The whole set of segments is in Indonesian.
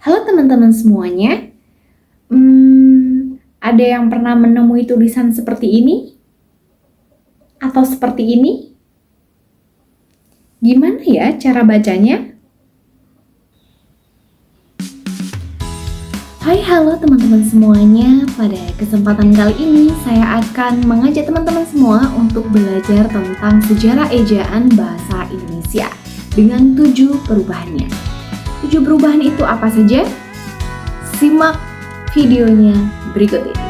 Halo teman-teman semuanya. Ada yang pernah menemui tulisan seperti ini? Atau seperti ini? Gimana ya cara bacanya? Hai, halo teman-teman semuanya. Pada kesempatan kali ini saya akan mengajak teman-teman semua untuk belajar tentang sejarah ejaan bahasa Indonesia dengan 7 perubahannya. 7 perubahan itu apa saja? Simak videonya berikut ini.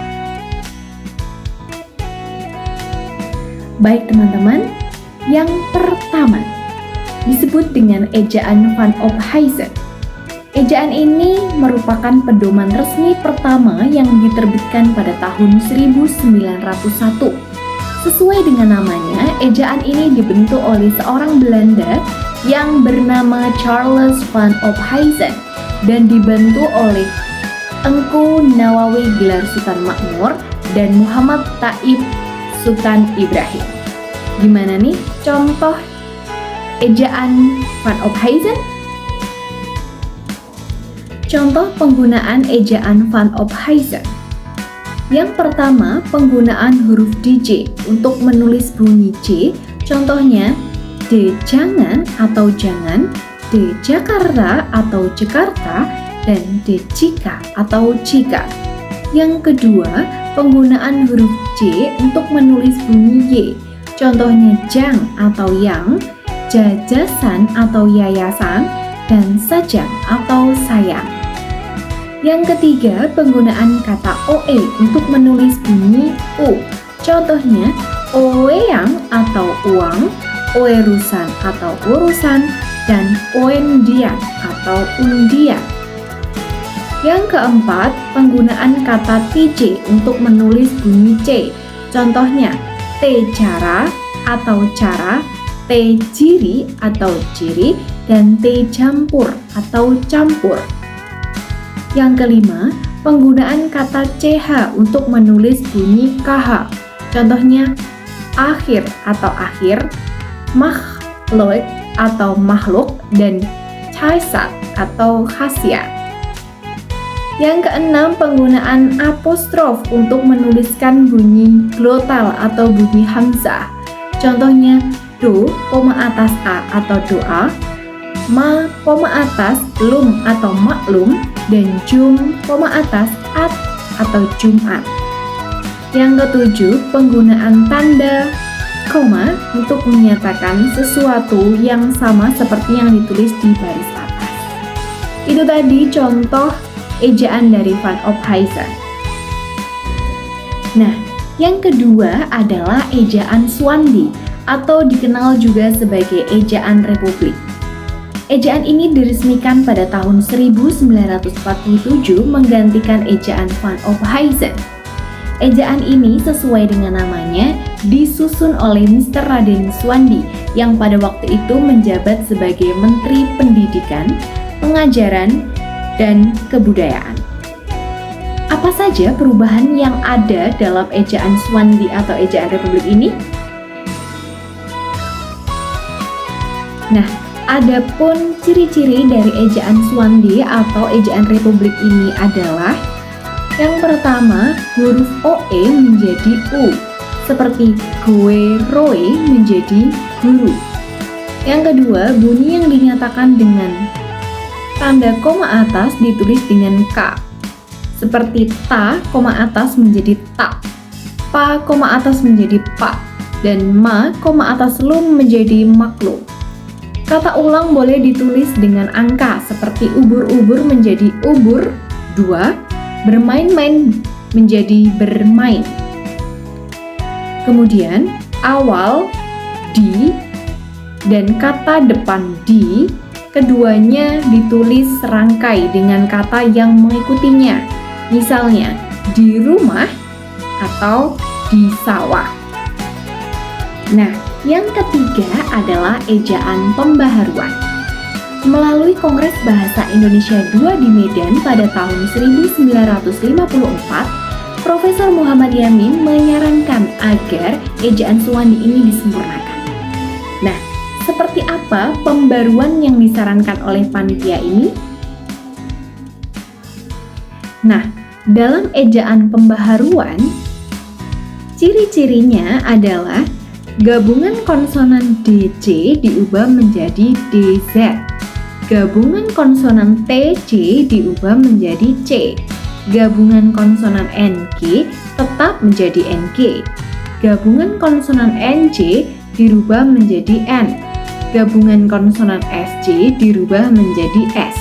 Baik teman-teman, yang pertama disebut dengan ejaan Van Ophuijsen. Ejaan ini merupakan pedoman resmi pertama yang diterbitkan pada tahun 1901. Sesuai dengan namanya, ejaan ini dibentuk oleh seorang Belanda yang bernama Charles Van Ophuijsen dan dibantu oleh Engku Nawawi Gelar Sultan Makmur dan Muhammad Taib Sultan Ibrahim. Gimana nih contoh ejaan Van Ophuijsen? Contoh penggunaan ejaan Van Ophuijsen. Yang pertama, penggunaan huruf DJ untuk menulis bunyi C. Contohnya D jangan atau jangan, D Jakarta atau Jakarta, dan D jika atau jika. Yang kedua, penggunaan huruf J untuk menulis bunyi Y. Contohnya jang atau yang, jajasan atau yayasan, dan sajang atau sayang. Yang ketiga, penggunaan kata OE untuk menulis bunyi U. Contohnya oeyang atau uang, oerusan atau urusan, dan oendian atau undian. Yang keempat, penggunaan kata TJ untuk menulis bunyi C. Contohnya T cara atau cara, T jiri atau ciri, dan T campur atau campur. Yang kelima, penggunaan kata CH untuk menulis bunyi KH. Contohnya akhir atau akhir, makhluk atau makhluk, dan caisat atau khasiat. Yang keenam, penggunaan apostrof untuk menuliskan bunyi glotal atau bunyi hamzah. Contohnya do, atas a atau doa, ma, atas lum atau maklum, dan jum, atas at atau jumat. Yang ketujuh, penggunaan tanda koma untuk menyatakan sesuatu yang sama seperti yang ditulis di baris atas. Itu tadi contoh ejaan dari Van Ophuijsen. Nah, yang kedua adalah ejaan Swandi atau dikenal juga sebagai ejaan Republik. Ejaan ini diresmikan pada tahun 1947 menggantikan ejaan Van Ophuijsen. Ejaan ini sesuai dengan namanya disusun oleh Mr. Raden Swandi yang pada waktu itu menjabat sebagai Menteri Pendidikan, Pengajaran, dan Kebudayaan. Apa saja perubahan yang ada dalam ejaan Swandi atau ejaan Republik ini? Nah, adapun ciri-ciri dari ejaan Swandi atau ejaan Republik ini adalah yang pertama, huruf OE menjadi U, seperti gue, roe menjadi guru. Yang kedua, bunyi yang dinyatakan dengan tanda koma atas ditulis dengan K, seperti ta, koma atas menjadi tak, pa, koma atas menjadi pak, dan ma, koma atas lum menjadi maklum. Kata ulang boleh ditulis dengan angka, seperti ubur-ubur menjadi ubur, 2, bermain-main menjadi bermain. Kemudian awal di dan kata depan di, keduanya ditulis serangkai dengan kata yang mengikutinya. Misalnya di rumah atau di sawah. Nah, yang ketiga adalah ejaan pembaharuan. Melalui Kongres Bahasa Indonesia II di Medan pada tahun 1954, Profesor Muhammad Yamin menyarankan agar ejaan Swandi ini disempurnakan. Nah, seperti apa pembaruan yang disarankan oleh panitia ini? Nah, dalam ejaan pembaharuan, ciri-cirinya adalah gabungan konsonan DC diubah menjadi DZ. Gabungan konsonan TC diubah menjadi C. Gabungan konsonan NG tetap menjadi NG. Gabungan konsonan NJ dirubah menjadi N. Gabungan konsonan SJ dirubah menjadi S.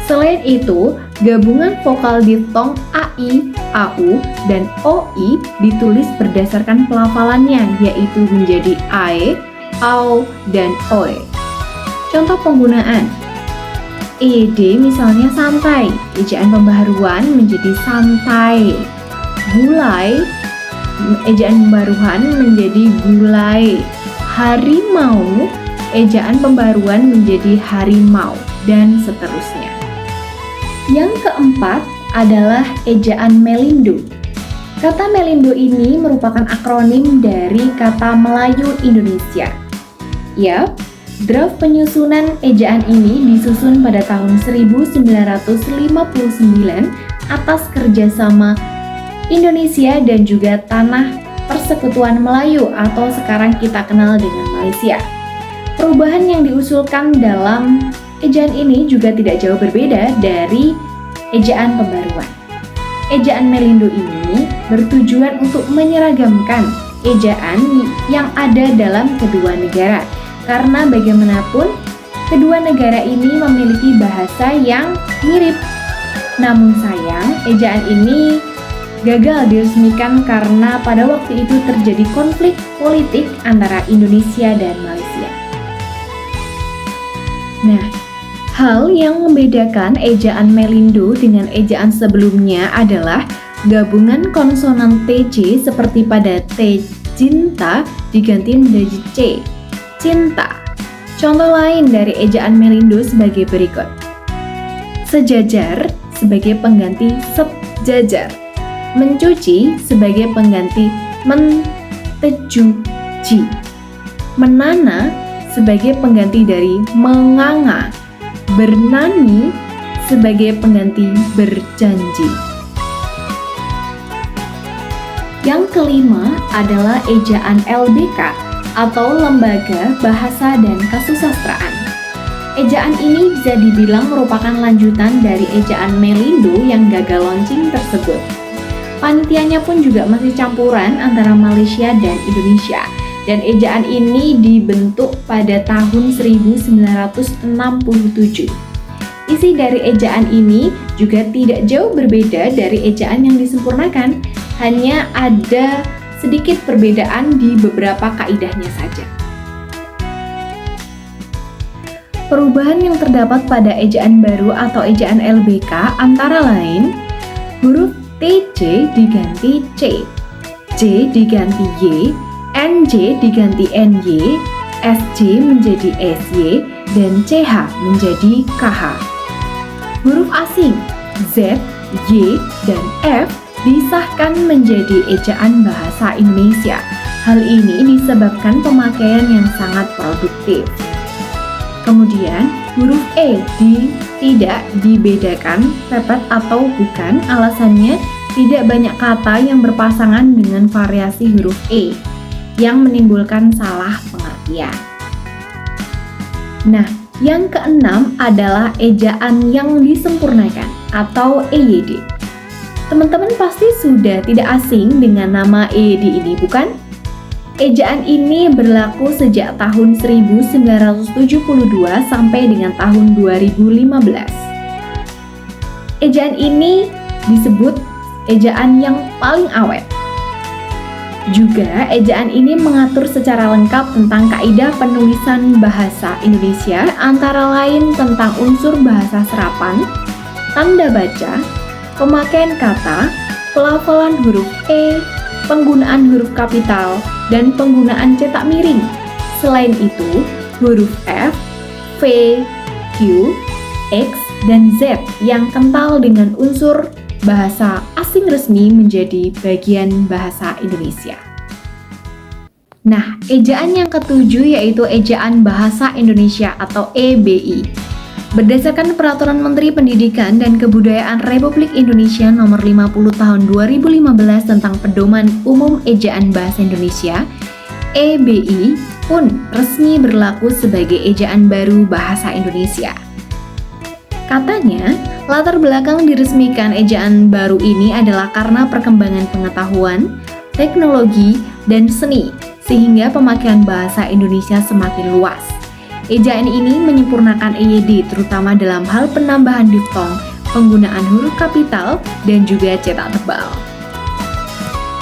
Selain itu, gabungan vokal diftong AI, AU, dan OI ditulis berdasarkan pelafalannya, yaitu menjadi AE, AO, dan OE. Contoh penggunaan: EYD misalnya santai, ejaan pembaharuan menjadi santai. Gulai, ejaan pembaharuan menjadi gulai. Harimau, ejaan pembaharuan menjadi harimau, dan seterusnya. Yang keempat adalah ejaan Melindo. Kata Melindo ini merupakan akronim dari kata Melayu Indonesia. Yap, draft penyusunan ejaan ini disusun pada tahun 1959 atas kerjasama Indonesia dan juga Tanah Persekutuan Melayu atau sekarang kita kenal dengan Malaysia. Perubahan yang diusulkan dalam ejaan ini juga tidak jauh berbeda dari ejaan pembaruan. Ejaan Melindo ini bertujuan untuk menyeragamkan ejaan yang ada dalam kedua negara. Karena bagaimanapun, kedua negara ini memiliki bahasa yang mirip. Namun sayang, ejaan ini gagal diresmikan karena pada waktu itu terjadi konflik politik antara Indonesia dan Malaysia. Nah, hal yang membedakan ejaan Melindo dengan ejaan sebelumnya adalah gabungan konsonan TC seperti pada T cinta diganti menjadi C, cinta. Contoh lain dari ejaan Melindo sebagai berikut. Sejajar sebagai pengganti sejajar. Mencuci sebagai pengganti mentejuji. Menana sebagai pengganti dari menganga. Bernani sebagai pengganti berjanji. Yang kelima adalah ejaan LBK atau Lembaga Bahasa dan Kasusastraan. Ejaan ini bisa dibilang merupakan lanjutan dari ejaan Melindo yang gagal launching tersebut. Panitianya pun juga masih campuran antara Malaysia dan Indonesia. Dan ejaan ini dibentuk pada tahun 1967. Isi dari ejaan ini juga tidak jauh berbeda dari ejaan yang disempurnakan, hanya ada sedikit perbedaan di beberapa kaidahnya saja. Perubahan yang terdapat pada ejaan baru atau ejaan LBK antara lain huruf TC diganti C, J diganti Y, NJ diganti NY, SJ menjadi SY, dan CH menjadi KH. Huruf asing Z, Y, dan F disahkan menjadi ejaan bahasa Indonesia. Hal ini disebabkan pemakaian yang sangat produktif. Kemudian, huruf E tidak dibedakan pepet atau bukan, alasannya tidak banyak kata yang berpasangan dengan variasi huruf E yang menimbulkan salah pengertian. Nah, yang keenam adalah ejaan yang disempurnakan atau EYD. Teman-teman pasti sudah tidak asing dengan nama EYD ini, bukan? Ejaan ini berlaku sejak tahun 1972 sampai dengan tahun 2015. Ejaan ini disebut ejaan yang paling awet. Juga, ejaan ini mengatur secara lengkap tentang kaidah penulisan bahasa Indonesia, antara lain tentang unsur bahasa serapan, tanda baca, pemakaian kata, pelafalan huruf E, penggunaan huruf kapital, dan penggunaan cetak miring. Selain itu, huruf F, V, Q, X, dan Z yang kental dengan unsur bahasa asing resmi menjadi bagian bahasa Indonesia. Nah, ejaan yang ketujuh yaitu ejaan bahasa Indonesia atau EBI. Berdasarkan Peraturan Menteri Pendidikan dan Kebudayaan Republik Indonesia Nomor 50 Tahun 2015 tentang Pedoman Umum Ejaan Bahasa Indonesia, EBI pun resmi berlaku sebagai ejaan baru bahasa Indonesia. Katanya, latar belakang diresmikan ejaan baru ini adalah karena perkembangan pengetahuan, teknologi, dan seni, sehingga pemakaian bahasa Indonesia semakin luas. Ejaan ini menyempurnakan EYD terutama dalam hal penambahan diftong, penggunaan huruf kapital, dan juga cetak tebal.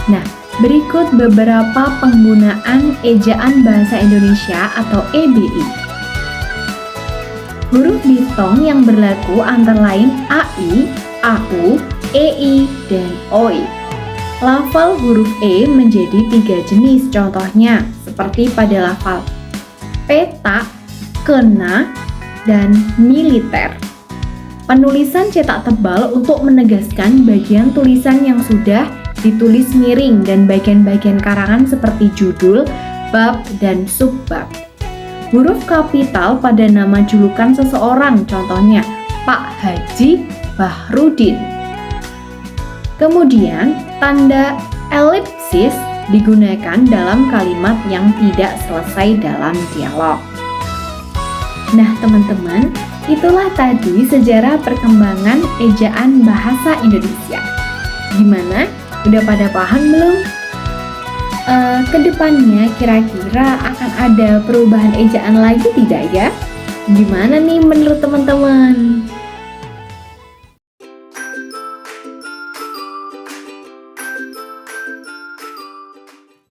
Nah, berikut beberapa penggunaan ejaan bahasa Indonesia atau EBI. Huruf diftong yang berlaku antara lain AI, AU, EI, dan OI. Lafal huruf E menjadi 3 jenis, contohnya seperti pada lafal peta, kena, dan militer. Penulisan cetak tebal untuk menegaskan bagian tulisan yang sudah ditulis miring dan bagian-bagian karangan seperti judul, bab, dan subbab. Huruf kapital pada nama julukan seseorang, contohnya Pak Haji Bahrudin. Kemudian, tanda elipsis digunakan dalam kalimat yang tidak selesai dalam dialog. Nah, teman-teman, itulah tadi sejarah perkembangan ejaan bahasa Indonesia. Gimana? Udah pada paham belum? Kedepannya kira-kira akan ada perubahan ejaan lagi tidak ya? Gimana nih menurut teman-teman?